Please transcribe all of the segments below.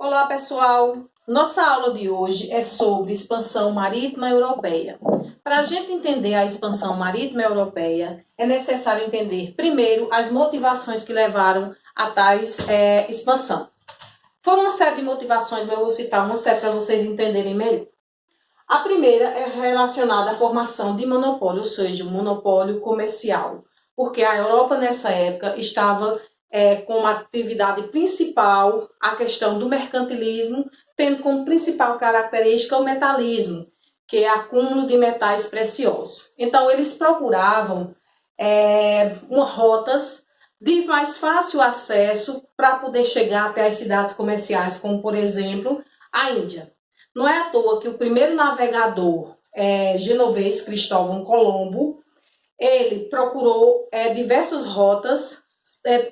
Olá, pessoal! Nossa aula de hoje é sobre expansão marítima europeia. Para a gente entender a expansão marítima europeia, é necessário entender primeiro as motivações que levaram a tais expansão. Foram uma série de motivações, mas eu vou citar uma série para vocês entenderem melhor. A primeira é relacionada à formação de monopólio, ou seja, um monopólio comercial, porque a Europa nessa época estava como atividade principal a questão do mercantilismo, tendo como principal característica o metalismo, que é acúmulo de metais preciosos. Então, eles procuravam rotas de mais fácil acesso para poder chegar até as cidades comerciais, como, por exemplo, a Índia. Não é à toa que o primeiro navegador genovês, Cristóvão Colombo, ele procurou diversas rotas,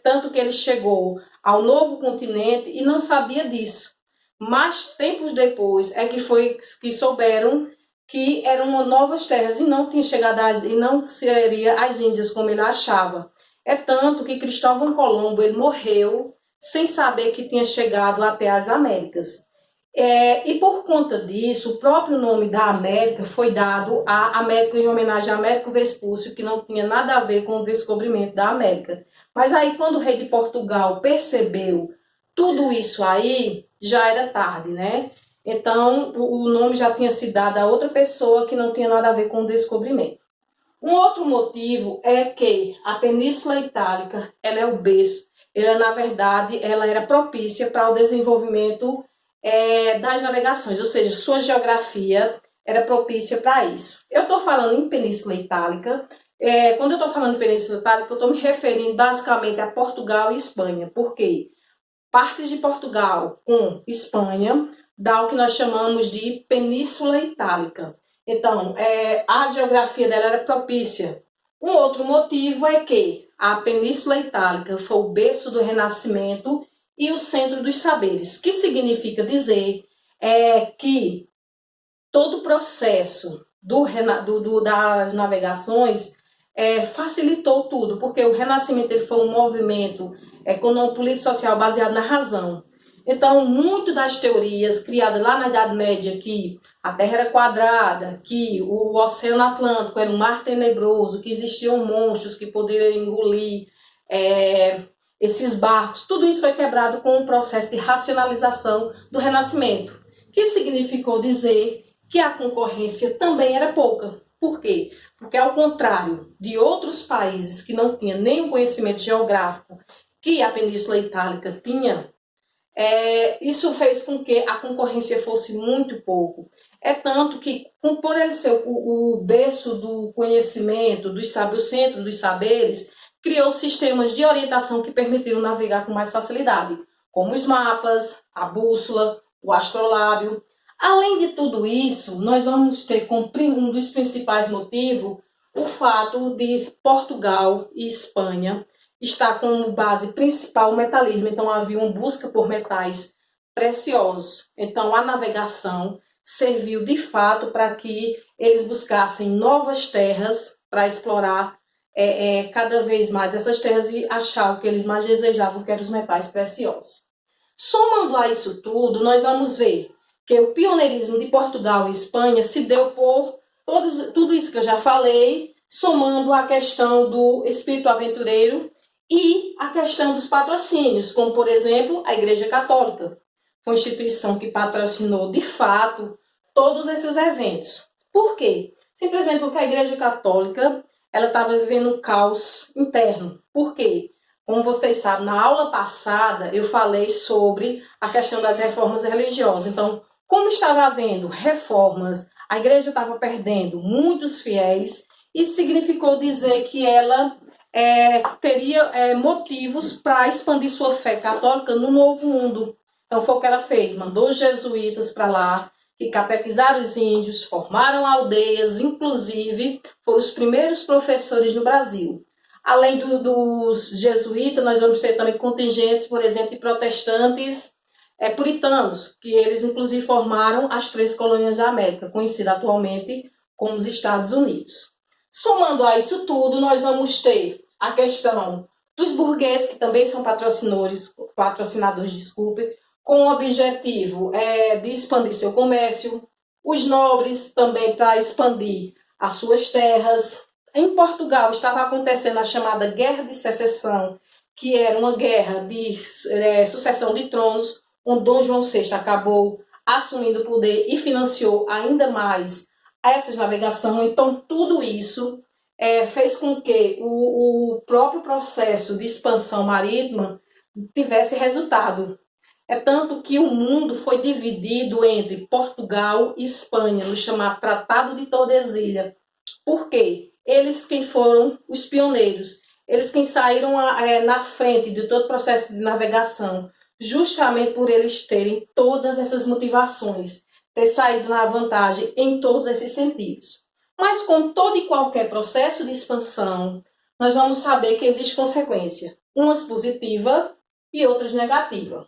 tanto que ele chegou ao novo continente e não sabia disso. Mas tempos depois é que souberam que eram novas terras e não tinha chegado e não seria as Índias como ele achava. É tanto que Cristóvão Colombo ele morreu sem saber que tinha chegado até as Américas. E por conta disso, o próprio nome da América foi dado à América em homenagem a Américo Vespúcio, que não tinha nada a ver com o descobrimento da América. Mas aí, quando o rei de Portugal percebeu tudo isso aí, já era tarde, né? Então, o nome já tinha sido dado a outra pessoa que não tinha nada a ver com o descobrimento. Um outro motivo é que a Península Itálica, ela é o berço. Na verdade, ela era propícia para o desenvolvimento das navegações, ou seja, sua geografia era propícia para isso. Eu estou falando em Península Itálica. Quando eu estou falando em Península Itálica, eu estou me referindo basicamente a Portugal e Espanha. Por quê? Partes de Portugal com Espanha dá o que nós chamamos de Península Itálica. Então, a geografia dela era propícia. Um outro motivo é que a Península Itálica foi o berço do Renascimento e o centro dos saberes, que significa dizer que todo o processo das navegações facilitou tudo, porque o Renascimento ele foi um movimento econômico, político, social baseado na razão. Então, muito das teorias criadas lá na Idade Média, que a Terra era quadrada, que o Oceano Atlântico era um mar tenebroso, que existiam monstros que poderiam engolir esses barcos, tudo isso foi quebrado com um processo de racionalização do Renascimento, que significou dizer que a concorrência também era pouca. Por quê? Porque, ao contrário de outros países que não tinham nenhum conhecimento geográfico que a Península Itálica tinha, isso fez com que a concorrência fosse muito pouco. É tanto que, por ele ser o berço do conhecimento, o centro dos saberes, criou sistemas de orientação que permitiram navegar com mais facilidade, como os mapas, a bússola, o astrolábio. Além de tudo isso, nós vamos ter como um dos principais motivos o fato de Portugal e Espanha estar como base principal o metalismo. Então, havia uma busca por metais preciosos. Então, a navegação serviu de fato para que eles buscassem novas terras para explorar cada vez mais essas terras e achar o que eles mais desejavam, que eram os metais preciosos. Somando a isso tudo, nós vamos ver que o pioneirismo de Portugal e Espanha se deu por tudo isso que eu já falei, somando a questão do espírito aventureiro e a questão dos patrocínios, como, por exemplo, a Igreja Católica. Foi uma instituição que patrocinou, de fato, todos esses eventos. Por quê? Simplesmente porque a Igreja Católica ela estava vivendo um caos interno. Por quê? Como vocês sabem, na aula passada eu falei sobre a questão das reformas religiosas. Então, como estava havendo reformas, a igreja estava perdendo muitos fiéis, isso significou dizer que ela teria motivos para expandir sua fé católica no Novo Mundo. Então, foi o que ela fez, mandou os jesuítas para lá, que catequizaram os índios, formaram aldeias, inclusive foram os primeiros professores no Brasil. Além dos jesuítas, nós vamos ter também contingentes, por exemplo, de protestantes puritanos, que eles inclusive formaram as 3 colônias da América, conhecida atualmente como os Estados Unidos. Somando a isso tudo, nós vamos ter a questão dos burgueses, que também são patrocinadores, com o objetivo de expandir seu comércio, os nobres também para expandir as suas terras. Em Portugal estava acontecendo a chamada Guerra de Secessão, que era uma guerra de sucessão de tronos, onde Dom João VI acabou assumindo o poder e financiou ainda mais essas navegações. Então, tudo isso fez com que o próprio processo de expansão marítima tivesse resultado. É tanto que o mundo foi dividido entre Portugal e Espanha, no chamado Tratado de Tordesilhas. Por quê? Eles quem foram os pioneiros, eles quem saíram na frente de todo o processo de navegação, justamente por eles terem todas essas motivações, ter saído na vantagem em todos esses sentidos. Mas com todo e qualquer processo de expansão, nós vamos saber que existe consequência, umas positivas e outras negativas.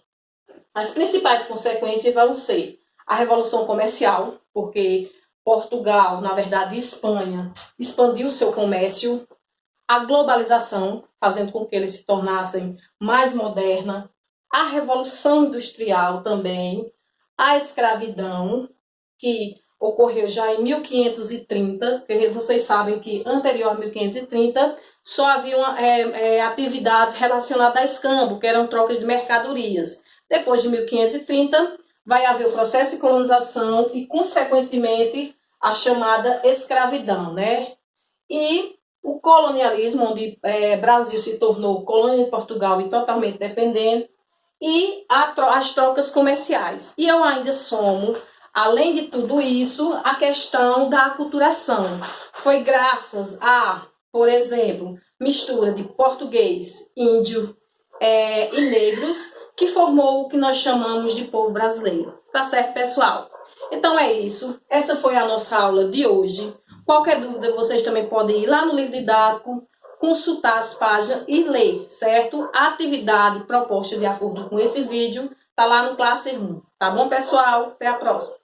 As principais consequências vão ser a revolução comercial, porque Portugal, na verdade Espanha, expandiu seu comércio, a globalização, fazendo com que eles se tornassem mais moderna, a revolução industrial também, a escravidão, que ocorreu já em 1530, porque vocês sabem que anterior a 1530 só haviam atividades relacionadas a escambo, que eram trocas de mercadorias. Depois de 1530, vai haver o processo de colonização e, consequentemente, a chamada escravidão, né? E o colonialismo, onde Brasil se tornou colônia de Portugal e totalmente dependente, e as trocas comerciais. E eu ainda somo, além de tudo isso, a questão da aculturação. Foi graças a, por exemplo, mistura de português, índio e negros, que formou o que nós chamamos de povo brasileiro. Tá certo, pessoal? Então é isso. Essa foi a nossa aula de hoje. Qualquer dúvida, vocês também podem ir lá no livro didático, consultar as páginas e ler, certo? A atividade proposta de acordo com esse vídeo tá lá no Classroom. Tá bom, pessoal? Até a próxima.